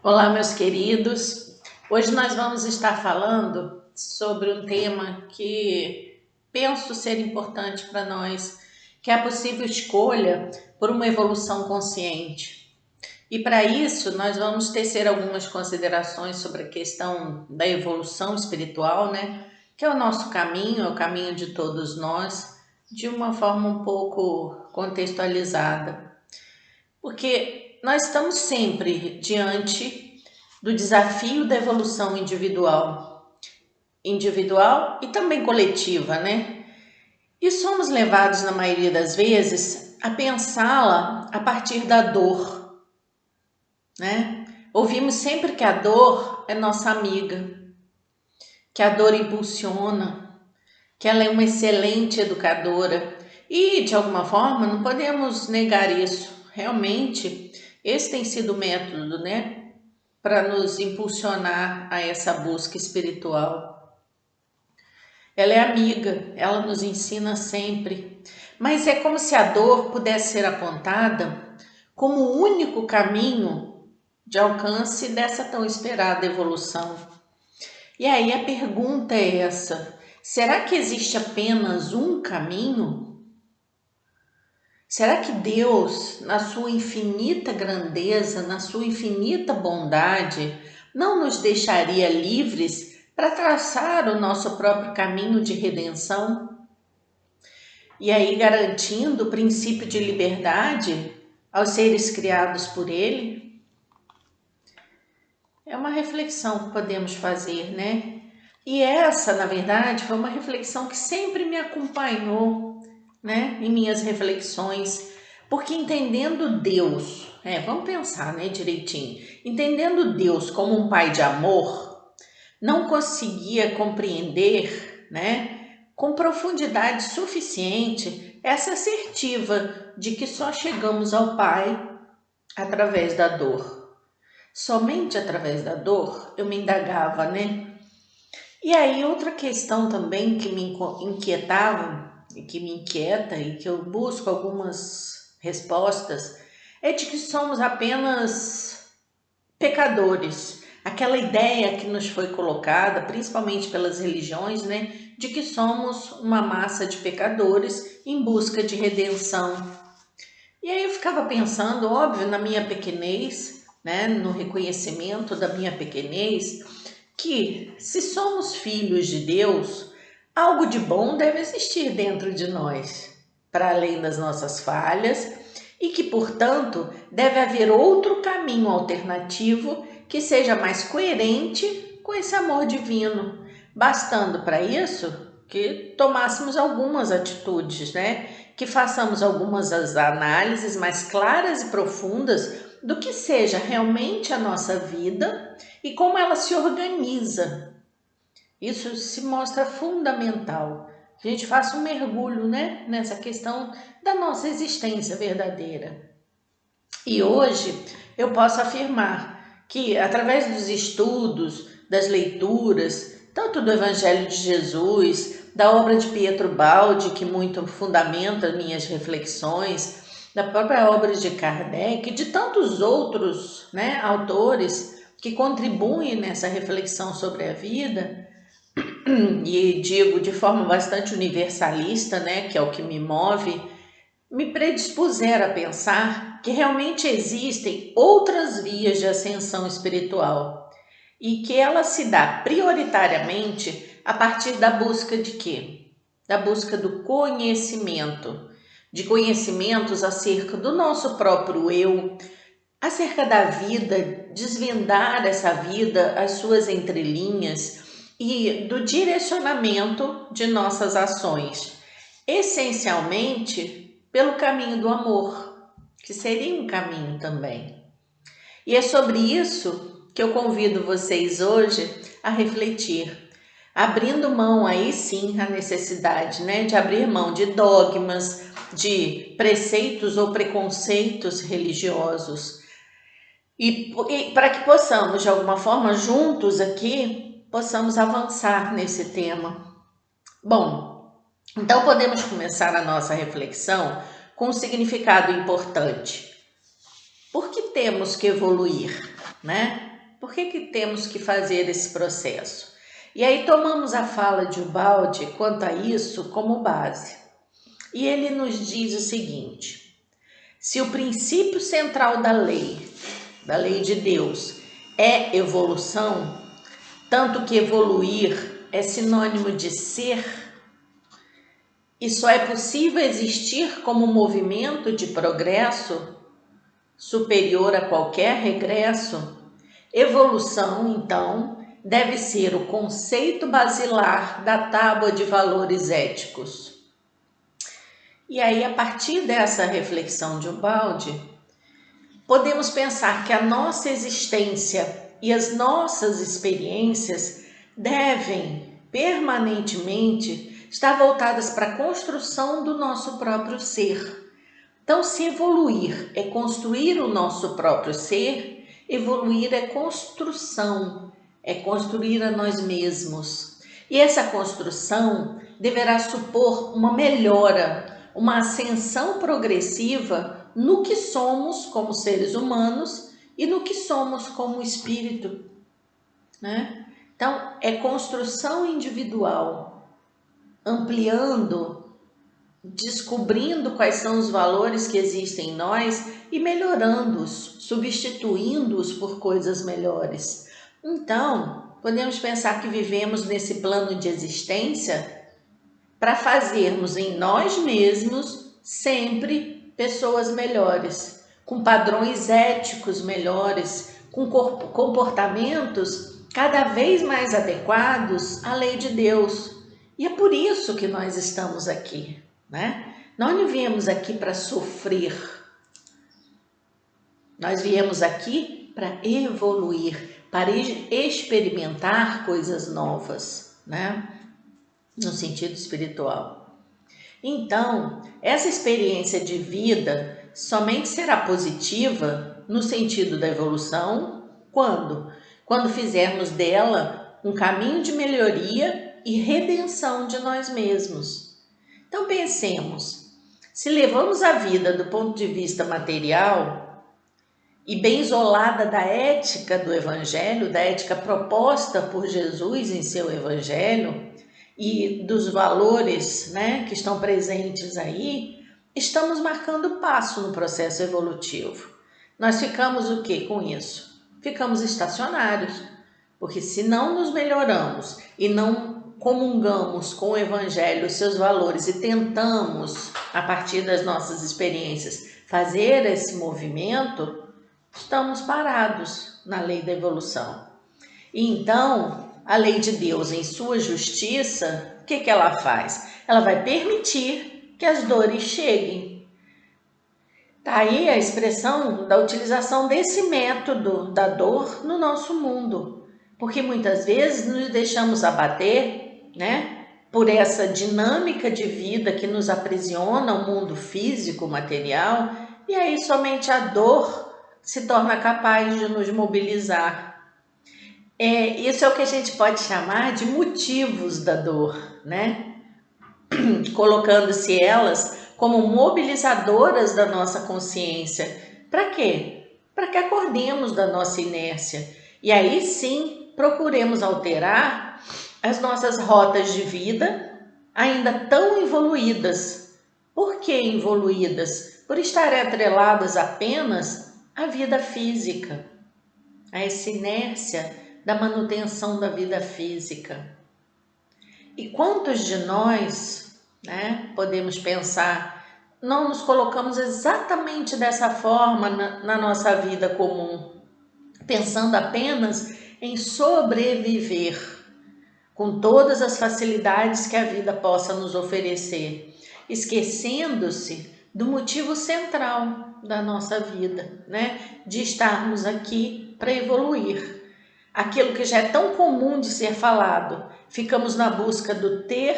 Olá, meus queridos. Hoje nós vamos estar falando sobre um tema que penso ser importante para nós, que é a possível escolha por uma evolução consciente. E para isso, nós vamos tecer algumas considerações sobre a questão da evolução espiritual, né? Que é o nosso caminho, é o caminho de todos nós, de uma forma um pouco contextualizada. Porque nós estamos sempre diante do desafio da evolução individual e também coletiva, né? E somos levados, na maioria das vezes, a pensá-la a partir da dor, né? Ouvimos sempre que a dor é nossa amiga, que a dor impulsiona, que ela é uma excelente educadora. E, de alguma forma, não podemos negar isso. Realmente, esse tem sido o método, né? Para nos impulsionar a essa busca espiritual. Ela é amiga, ela nos ensina sempre. Mas é como se a dor pudesse ser apontada como o único caminho de alcance dessa tão esperada evolução. E aí a pergunta é essa: será que existe apenas um caminho? Será que Deus, na sua infinita grandeza, na sua infinita bondade, não nos deixaria livres para traçar o nosso próprio caminho de redenção? E aí garantindo o princípio de liberdade aos seres criados por Ele? É uma reflexão que podemos fazer, né? E essa, na verdade, foi uma reflexão que sempre me acompanhou, né, em minhas reflexões, porque entendendo Deus, vamos pensar, né, direitinho, entendendo Deus como um pai de amor, não conseguia compreender, né, com profundidade suficiente essa assertiva de que só chegamos ao Pai através da dor. Somente através da dor eu me indagava, né? E aí, outra questão também que me inquietava e que me inquieta e que eu busco algumas respostas é de que somos apenas pecadores. Aquela ideia que nos foi colocada, principalmente pelas religiões, né, de que somos uma massa de pecadores em busca de redenção. E aí eu ficava pensando, óbvio, na minha pequenez, né, no reconhecimento da minha pequenez, que se somos filhos de Deus, algo de bom deve existir dentro de nós, para além das nossas falhas, e que, portanto, deve haver outro caminho alternativo que seja mais coerente com esse amor divino, bastando para isso que tomássemos algumas atitudes, né? Que façamos algumas análises mais claras e profundas do que seja realmente a nossa vida e como ela se organiza. Isso se mostra fundamental. Que a gente faça um mergulho, né, nessa questão da nossa existência verdadeira. E hoje eu posso afirmar que, através dos estudos, das leituras, tanto do Evangelho de Jesus, da obra de Pietro Baldi, que muito fundamenta minhas reflexões, da própria obra de Kardec, de tantos outros, né, autores que contribuem nessa reflexão sobre a vida, e digo de forma bastante universalista, né, que é o que me move, me predispuseram a pensar que realmente existem outras vias de ascensão espiritual e que ela se dá prioritariamente a partir da busca de quê? Da busca do conhecimento, de conhecimentos acerca do nosso próprio eu, acerca da vida, desvendar essa vida, as suas entrelinhas e do direcionamento de nossas ações, essencialmente pelo caminho do amor, que seria um caminho também. E é sobre isso que eu convido vocês hoje a refletir, abrindo mão aí sim a necessidade, né, de abrir mão de dogmas, de preceitos ou preconceitos religiosos, e para que possamos, de alguma forma, juntos aqui, possamos avançar nesse tema. Bom, então podemos começar a nossa reflexão com um significado importante. Por que temos que evoluir, né? Por que que temos que fazer esse processo? E aí tomamos a fala de Ubaldi quanto a isso como base. E ele nos diz o seguinte: se o princípio central da lei de Deus, é evolução, tanto que evoluir é sinônimo de ser, e só é possível existir como movimento de progresso superior a qualquer regresso, evolução, então, deve ser o conceito basilar da tábua de valores éticos. E aí, a partir dessa reflexão de Ubaldi, podemos pensar que a nossa existência e as nossas experiências devem permanentemente estar voltadas para a construção do nosso próprio ser. Então, se evoluir é construir o nosso próprio ser, evoluir é construção, é construir a nós mesmos. E essa construção deverá supor uma melhora, uma ascensão progressiva no que somos como seres humanos e no que somos como espírito, né? Então, é construção individual, ampliando, descobrindo quais são os valores que existem em nós e melhorando-os, substituindo-os por coisas melhores. Então, podemos pensar que vivemos nesse plano de existência para fazermos em nós mesmos sempre pessoas melhores, com padrões éticos melhores, com comportamentos cada vez mais adequados à lei de Deus. E é por isso que nós estamos aqui, né? Nós não viemos aqui para sofrer, nós viemos aqui para evoluir, para experimentar coisas novas, né? No sentido espiritual. Então, essa experiência de vida somente será positiva no sentido da evolução quando fizermos dela um caminho de melhoria e redenção de nós mesmos. Então pensemos, se levamos a vida do ponto de vista material e bem isolada da ética do Evangelho, da ética proposta por Jesus em seu Evangelho e dos valores, né, que estão presentes aí, estamos marcando passo no processo evolutivo. Nós ficamos o que com isso? Ficamos estacionários, porque se não nos melhoramos e não comungamos com o Evangelho, os seus valores e tentamos, a partir das nossas experiências, fazer esse movimento, estamos parados na lei da evolução. E então, a lei de Deus, em sua justiça, o que ela faz? Ela vai permitir que as dores cheguem. Está aí a expressão da utilização desse método da dor no nosso mundo. Porque muitas vezes nos deixamos abater, né, por essa dinâmica de vida que nos aprisiona o mundo físico, material, e aí somente a dor se torna capaz de nos mobilizar. Isso é o que a gente pode chamar de motivos da dor, né? Colocando-se elas como mobilizadoras da nossa consciência. Para quê? Para que acordemos da nossa inércia e aí sim procuremos alterar as nossas rotas de vida ainda tão evoluídas. Por que evoluídas? Por estarem atreladas apenas à vida física, a essa inércia da manutenção da vida física. E quantos de nós, né, podemos pensar, não nos colocamos exatamente dessa forma na nossa vida comum, pensando apenas em sobreviver, com todas as facilidades que a vida possa nos oferecer, esquecendo-se do motivo central da nossa vida, né? De estarmos aqui para evoluir. Aquilo que já é tão comum de ser falado, ficamos na busca do ter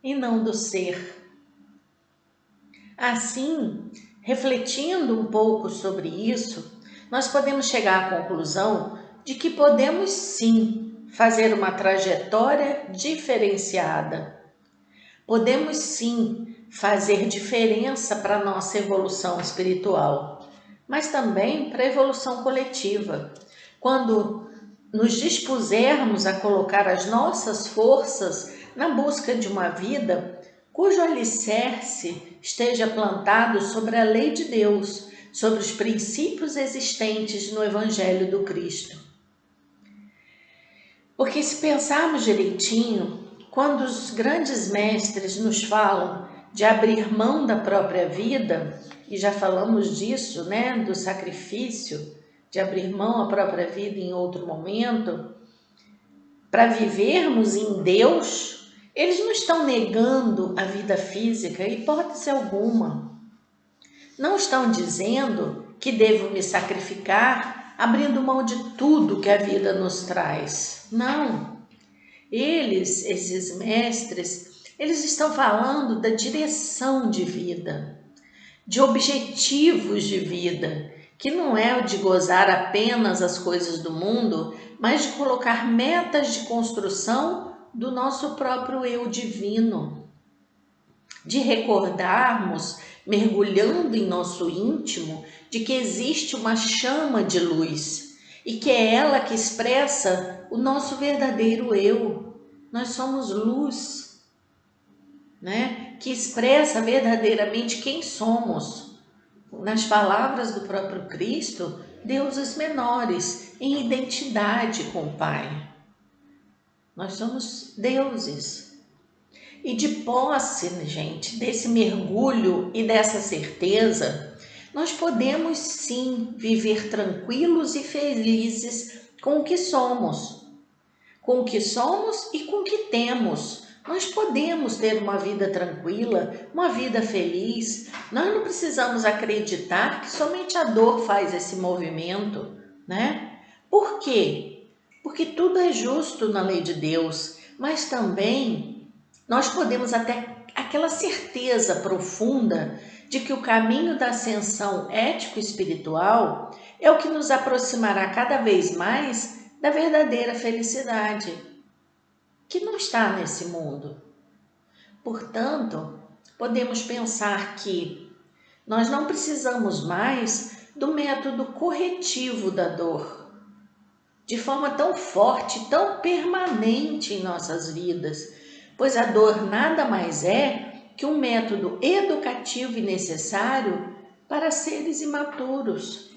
e não do ser. Assim, refletindo um pouco sobre isso, nós podemos chegar à conclusão de que podemos sim fazer uma trajetória diferenciada. Podemos sim fazer diferença para a nossa evolução espiritual, mas também para a evolução coletiva. Quando nos dispusermos a colocar as nossas forças na busca de uma vida cujo alicerce esteja plantado sobre a lei de Deus, sobre os princípios existentes no Evangelho do Cristo. Porque se pensarmos direitinho, quando os grandes mestres nos falam de abrir mão da própria vida, e já falamos disso, né, do sacrifício, de abrir mão à própria vida em outro momento, para vivermos em Deus, eles não estão negando a vida física, hipótese alguma. Não estão dizendo que devo me sacrificar abrindo mão de tudo que a vida nos traz. Não. Eles, esses mestres, eles estão falando da direção de vida, de objetivos de vida, que não é o de gozar apenas as coisas do mundo, mas de colocar metas de construção do nosso próprio eu divino, de recordarmos, mergulhando em nosso íntimo, de que existe uma chama de luz e que é ela que expressa o nosso verdadeiro eu. Nós somos luz, né? Que expressa verdadeiramente quem somos. Nas palavras do próprio Cristo, deuses menores, em identidade com o Pai. Nós somos deuses. E de posse, gente, desse mergulho e dessa certeza, nós podemos sim viver tranquilos e felizes com o que somos. Com o que somos e com o que temos. Nós podemos ter uma vida tranquila, uma vida feliz. Nós não precisamos acreditar que somente a dor faz esse movimento, né? Por quê? Porque tudo é justo na lei de Deus, mas também nós podemos até aquela certeza profunda de que o caminho da ascensão ético-espiritual é o que nos aproximará cada vez mais da verdadeira felicidade, que não está nesse mundo. Portanto, podemos pensar que nós não precisamos mais do método corretivo da dor, de forma tão forte, tão permanente em nossas vidas, pois a dor nada mais é que um método educativo e necessário para seres imaturos.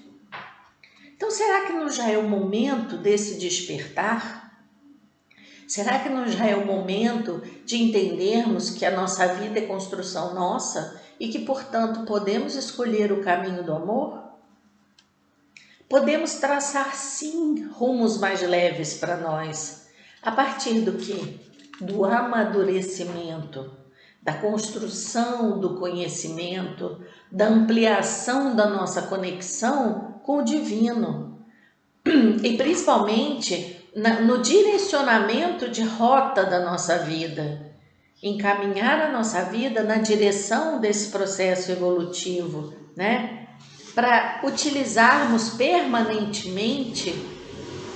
Então, será que não já é o momento desse despertar? Será que não já é o momento de entendermos que a nossa vida é construção nossa e que, portanto, podemos escolher o caminho do amor? Podemos traçar, sim, rumos mais leves para nós. A partir do quê? Do amadurecimento, da construção do conhecimento, da ampliação da nossa conexão com o divino. E principalmente no direcionamento de rota da nossa vida, encaminhar a nossa vida na direção desse processo evolutivo, né? Para utilizarmos permanentemente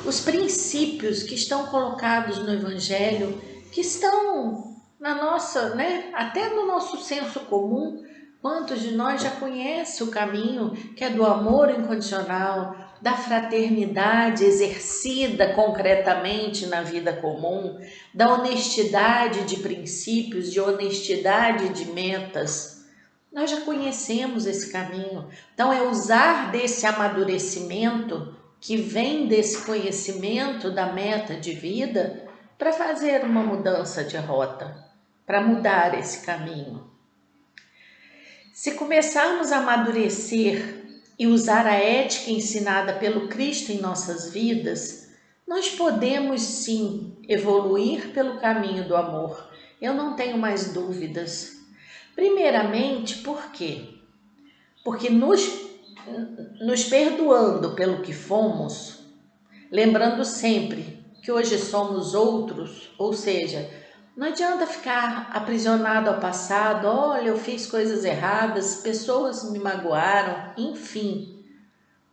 os princípios que estão colocados no Evangelho, que estão na nossa, né? Até no nosso senso comum. Quantos de nós já conhecem o caminho que é do amor incondicional, da fraternidade exercida concretamente na vida comum, da honestidade de princípios, de honestidade de metas? Nós já conhecemos esse caminho. Então é usar desse amadurecimento que vem desse conhecimento da meta de vida para fazer uma mudança de rota, para mudar esse caminho. Se começarmos a amadurecer e usar a ética ensinada pelo Cristo em nossas vidas, nós podemos sim evoluir pelo caminho do amor. Eu não tenho mais dúvidas. Primeiramente, por quê? Porque nos perdoando pelo que fomos, lembrando sempre que hoje somos outros, ou seja, não adianta ficar aprisionado ao passado. Olha, eu fiz coisas erradas, pessoas me magoaram, enfim.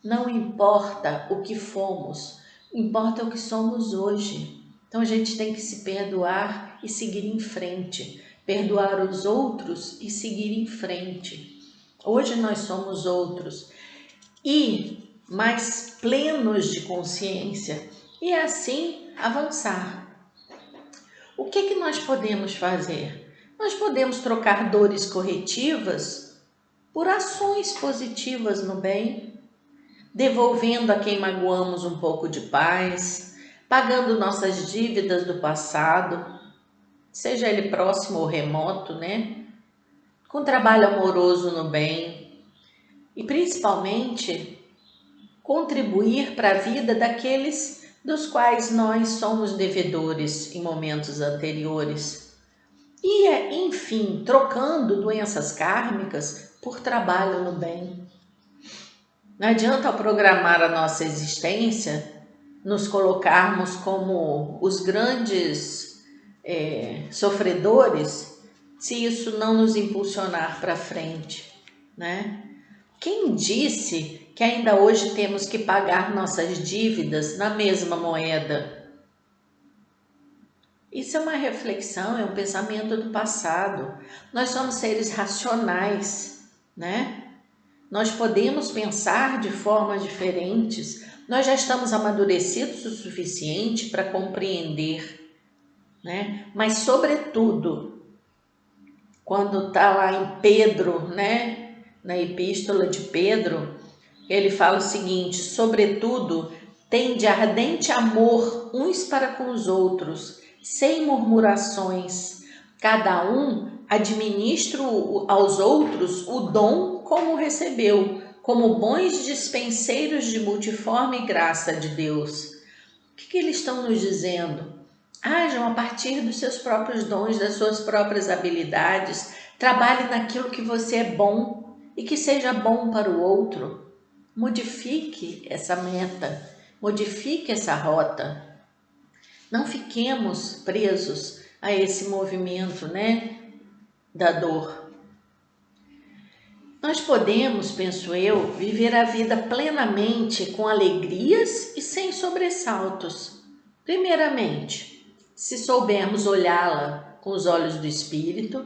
Não importa o que fomos, importa o que somos hoje. Então a gente tem que se perdoar e seguir em frente. Perdoar os outros e seguir em frente. Hoje nós somos outros e mais plenos de consciência e assim avançar. O que nós podemos fazer? Nós podemos trocar dores corretivas por ações positivas no bem, devolvendo a quem magoamos um pouco de paz, pagando nossas dívidas do passado, seja ele próximo ou remoto, né? Com trabalho amoroso no bem e principalmente contribuir para a vida daqueles dos quais nós somos devedores em momentos anteriores. E, enfim, trocando doenças kármicas por trabalho no bem. Não adianta ao programar a nossa existência nos colocarmos como os grandes sofredores se isso não nos impulsionar para frente, né? Quem disse que ainda hoje temos que pagar nossas dívidas na mesma moeda? Isso é uma reflexão, é um pensamento do passado. Nós somos seres racionais, né? Nós podemos pensar de formas diferentes, nós já estamos amadurecidos o suficiente para compreender, né? Mas, sobretudo, quando está lá em Pedro, né? Na epístola de Pedro, ele fala o seguinte: sobretudo, tende ardente amor uns para com os outros, sem murmurações. Cada um administra aos outros o dom como recebeu, como bons dispenseiros de multiforme graça de Deus. O que eles estão nos dizendo? Hajam a partir dos seus próprios dons, das suas próprias habilidades. Trabalhe naquilo que você é bom e que seja bom para o outro. Modifique essa meta, modifique essa rota. Não fiquemos presos a esse movimento, né, da dor. Nós podemos, penso eu, viver a vida plenamente com alegrias e sem sobressaltos. Primeiramente, se soubermos olhá-la com os olhos do Espírito,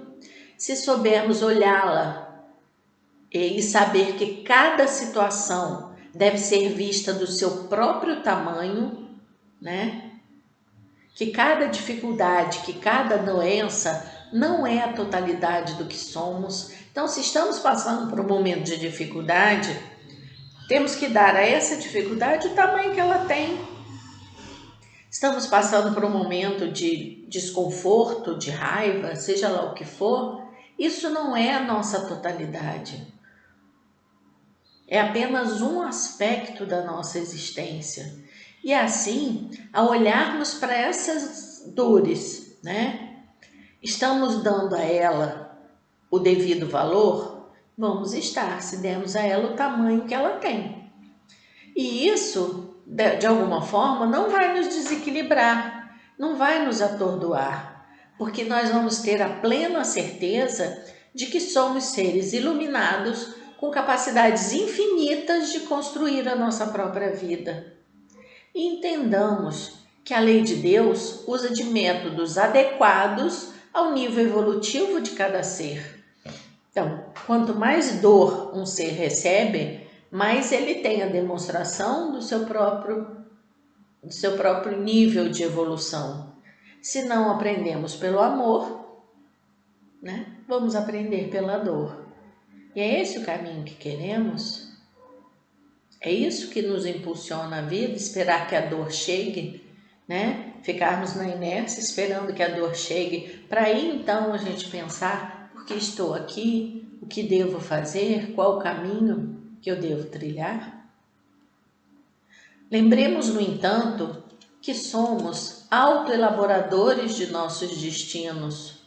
se soubermos olhá-la e saber que cada situação deve ser vista do seu próprio tamanho, né? Que cada dificuldade, que cada doença não é a totalidade do que somos. Então, se estamos passando por um momento de dificuldade, temos que dar a essa dificuldade o tamanho que ela tem. Estamos passando por um momento de desconforto, de raiva, seja lá o que for, isso não é a nossa totalidade. É apenas um aspecto da nossa existência. E assim, ao olharmos para essas dores, né, estamos dando a ela o devido valor? Vamos estar, se dermos a ela o tamanho que ela tem. E isso, de alguma forma, não vai nos desequilibrar, não vai nos atordoar, porque nós vamos ter a plena certeza de que somos seres iluminados com capacidades infinitas de construir a nossa própria vida. E entendamos que a lei de Deus usa de métodos adequados ao nível evolutivo de cada ser. Então, quanto mais dor um ser recebe, mais ele tem a demonstração do seu próprio nível de evolução. Se não aprendemos pelo amor, né, vamos aprender pela dor. E é esse o caminho que queremos? É isso que nos impulsiona a vida, esperar que a dor chegue, né? Ficarmos na inércia esperando que a dor chegue, para aí então a gente pensar: por que estou aqui? O que devo fazer? Qual o caminho que eu devo trilhar? Lembremos, no entanto, que somos autoelaboradores de nossos destinos.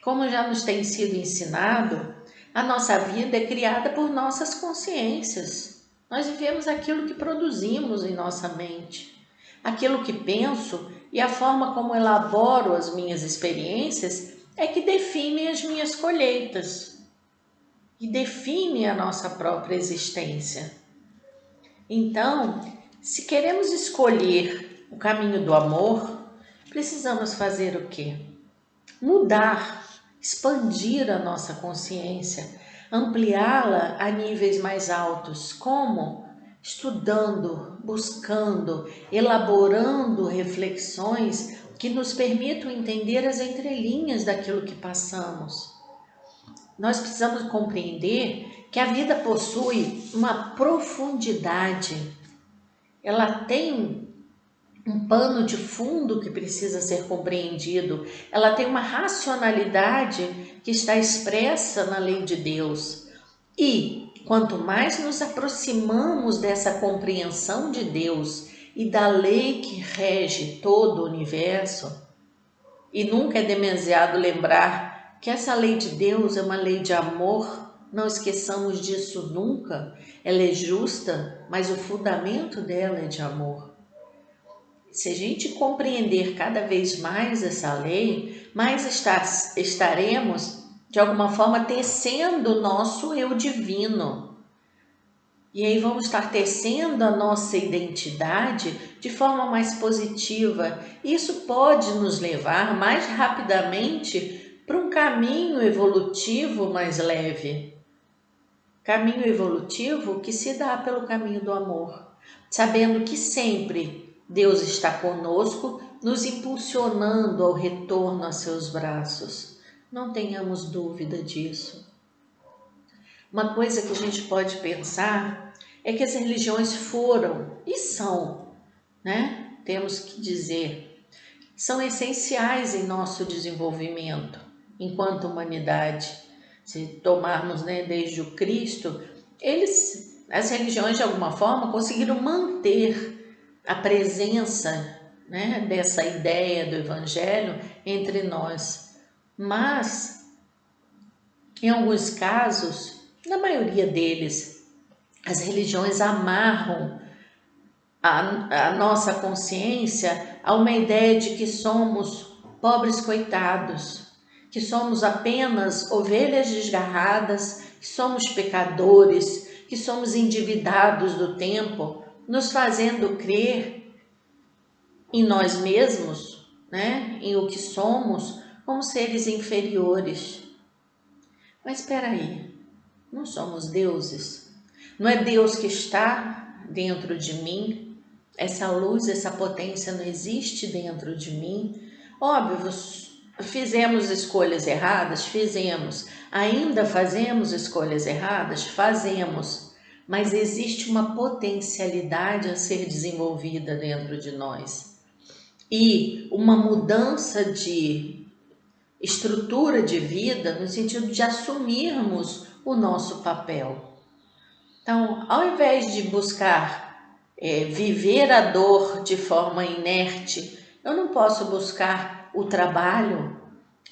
Como já nos tem sido ensinado, a nossa vida é criada por nossas consciências. Nós vivemos aquilo que produzimos em nossa mente. Aquilo que penso e a forma como elaboro as minhas experiências é que definem as minhas colheitas e define a nossa própria existência. Então, se queremos escolher o caminho do amor, precisamos fazer o quê? Mudar, expandir a nossa consciência, ampliá-la a níveis mais altos. Como? estudando, buscando, elaborando reflexões que nos permitam entender as entrelinhas daquilo que passamos. Nós precisamos compreender que a vida possui uma profundidade, ela tem um pano de fundo que precisa ser compreendido, ela tem uma racionalidade que está expressa na lei de Deus. E quanto mais nos aproximamos dessa compreensão de Deus e da lei que rege todo o universo, e nunca é demasiado lembrar que essa lei de Deus é uma lei de amor, não esqueçamos disso nunca. Ela é justa, mas o fundamento dela é de amor. Se a gente compreender cada vez mais essa lei, mais estaremos, de alguma forma, tecendo o nosso eu divino. E aí vamos estar tecendo a nossa identidade de forma mais positiva. Isso pode nos levar mais rapidamente para um caminho evolutivo mais leve. Caminho evolutivo que se dá pelo caminho do amor, sabendo que sempre Deus está conosco, nos impulsionando ao retorno a seus braços. Não tenhamos dúvida disso. Uma coisa que a gente pode pensar é que as religiões foram e são, né? Temos que dizer, são essenciais em nosso desenvolvimento enquanto humanidade. Se tomarmos, né, desde o Cristo, as religiões de alguma forma conseguiram manter a presença, né, dessa ideia do Evangelho entre nós. Mas, em alguns casos, na maioria deles, as religiões amarram a nossa consciência a uma ideia de que somos pobres coitados, que somos apenas ovelhas desgarradas, que somos pecadores, que somos endividados do tempo, nos fazendo crer em nós mesmos, né? Em o que somos, como seres inferiores. Mas espera aí, não somos deuses? Não é Deus que está dentro de mim? Essa luz, essa potência não existe dentro de mim? Óbvio, fizemos escolhas erradas? Fizemos. Ainda fazemos escolhas erradas? Fazemos. Mas existe uma potencialidade a ser desenvolvida dentro de nós. E uma mudança de estrutura de vida no sentido de assumirmos o nosso papel. Então, ao invés de buscar viver a dor de forma inerte, eu não posso buscar o trabalho,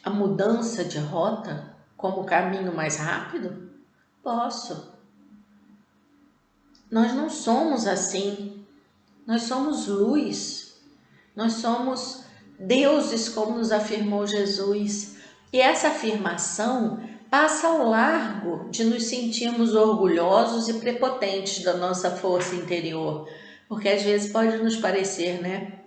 a mudança de rota como caminho mais rápido? Posso. Nós não somos assim, nós somos luz, nós somos deuses, como nos afirmou Jesus. E essa afirmação passa ao largo de nos sentirmos orgulhosos e prepotentes da nossa força interior, porque às vezes pode nos parecer, né?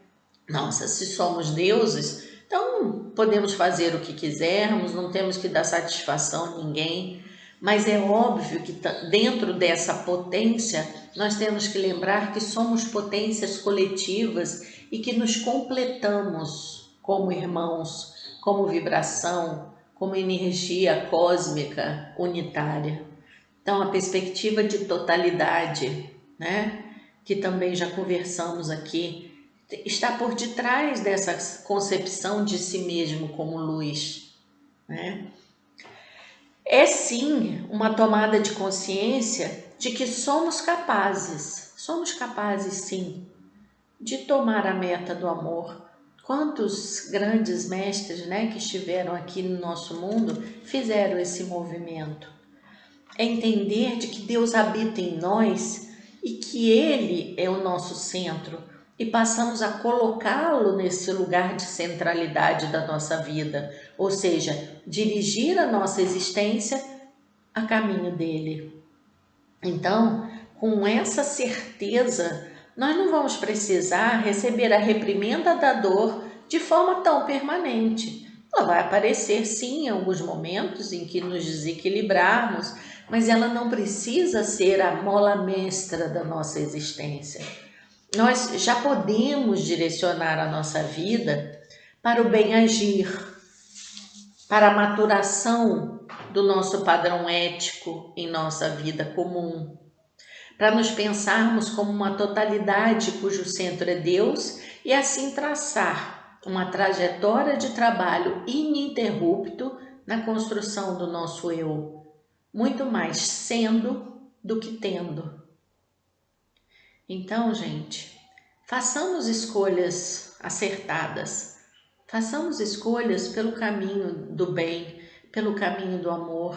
Nossa, se somos deuses, então podemos fazer o que quisermos, não temos que dar satisfação a ninguém. Mas é óbvio que dentro dessa potência, nós temos que lembrar que somos potências coletivas e que nos completamos como irmãos, como vibração, como energia cósmica unitária. Então, a perspectiva de totalidade, né, que também já conversamos aqui, está por detrás dessa concepção de si mesmo como luz, né? É sim uma tomada de consciência de que somos capazes sim, de tomar a meta do amor. Quantos grandes mestres, né, que estiveram aqui no nosso mundo fizeram esse movimento? É entender de que Deus habita em nós e que Ele é o nosso centro e passamos a colocá-lo nesse lugar de centralidade da nossa vida, ou seja, dirigir a nossa existência a caminho dele. Então, com essa certeza, nós não vamos precisar receber a reprimenda da dor de forma tão permanente. Ela vai aparecer sim em alguns momentos em que nos desequilibrarmos, mas ela não precisa ser a mola mestra da nossa existência. Nós já podemos direcionar a nossa vida para o bem agir, para a maturação do nosso padrão ético em nossa vida comum, para nos pensarmos como uma totalidade cujo centro é Deus e assim traçar uma trajetória de trabalho ininterrupto na construção do nosso eu, muito mais sendo do que tendo. Então, gente, façamos escolhas acertadas, façamos escolhas pelo caminho do bem, pelo caminho do amor.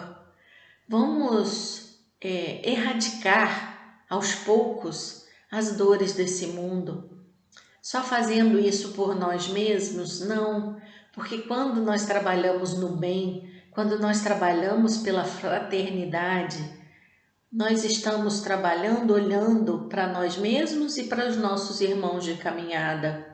Vamos erradicar aos poucos as dores desse mundo. Só fazendo isso por nós mesmos? Não, porque quando nós trabalhamos no bem, quando nós trabalhamos pela fraternidade, nós estamos trabalhando olhando para nós mesmos e para os nossos irmãos de caminhada.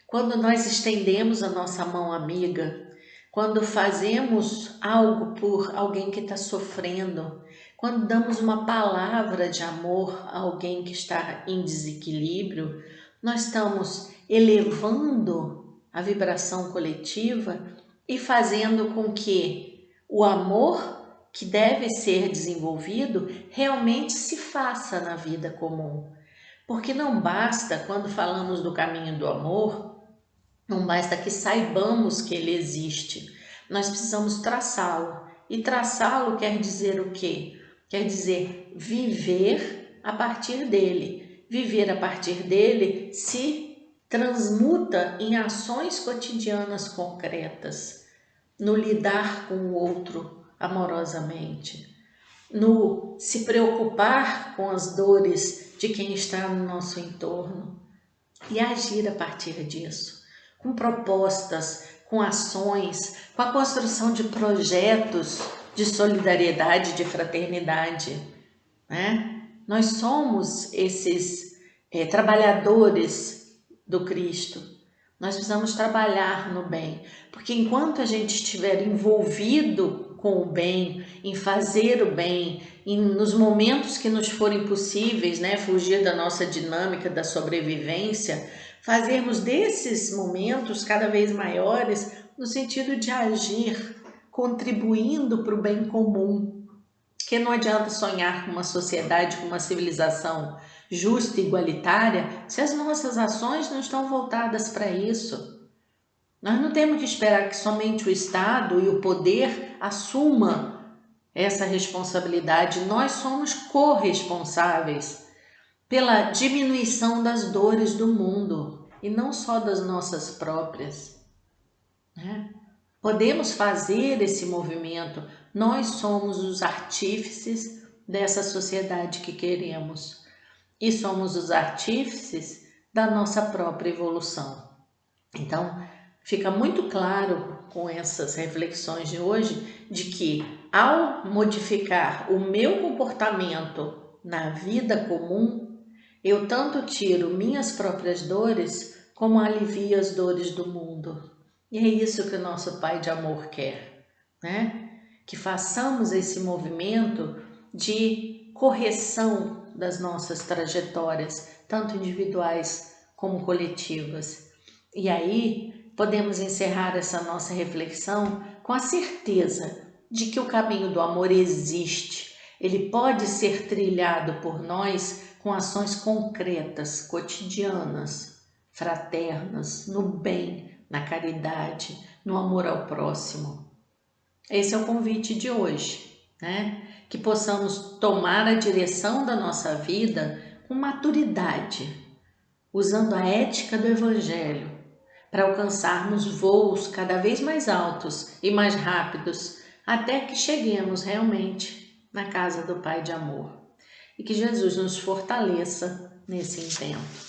Quando nós estendemos a nossa mão amiga, quando fazemos algo por alguém que está sofrendo, quando damos uma palavra de amor a alguém que está em desequilíbrio, nós estamos elevando a vibração coletiva e fazendo com que o amor que deve ser desenvolvido realmente se faça na vida comum. Porque não basta, quando falamos do caminho do amor, não basta que saibamos que ele existe, nós precisamos traçá-lo. E traçá-lo quer dizer o quê? Quer dizer viver a partir dele. Viver a partir dele se transmuta em ações cotidianas concretas, no lidar com o outro amorosamente, no se preocupar com as dores de quem está no nosso entorno e agir a partir disso, com propostas, com ações, com a construção de projetos de solidariedade, de fraternidade, né? Nós somos esses trabalhadores do Cristo. Nós precisamos trabalhar no bem, porque enquanto a gente estiver envolvido com o bem, em fazer o bem, nos momentos que nos forem possíveis, né, fugir da nossa dinâmica da sobrevivência, fazermos desses momentos cada vez maiores no sentido de agir, contribuindo para o bem comum. Porque não adianta sonhar com uma sociedade, com uma civilização justa e igualitária, se as nossas ações não estão voltadas para isso. Nós não temos que esperar que somente o Estado e o poder assuma essa responsabilidade. Nós somos corresponsáveis pela diminuição das dores do mundo e não só das nossas próprias, né? Podemos fazer esse movimento. Nós somos os artífices dessa sociedade que queremos. E somos os artífices da nossa própria evolução. Então, fica muito claro com essas reflexões de hoje de que ao modificar o meu comportamento na vida comum, eu tanto tiro minhas próprias dores como alivio as dores do mundo. E é isso que o nosso Pai de amor quer, né? Que façamos esse movimento de correção das nossas trajetórias, tanto individuais como coletivas. E aí podemos encerrar essa nossa reflexão com a certeza de que o caminho do amor existe. Ele pode ser trilhado por nós com ações concretas, cotidianas, fraternas, no bem, na caridade, no amor ao próximo. Esse é o convite de hoje, né? Que possamos tomar a direção da nossa vida com maturidade, usando a ética do Evangelho, para alcançarmos voos cada vez mais altos e mais rápidos, até que cheguemos realmente na casa do Pai de amor. E que Jesus nos fortaleça nesse intento.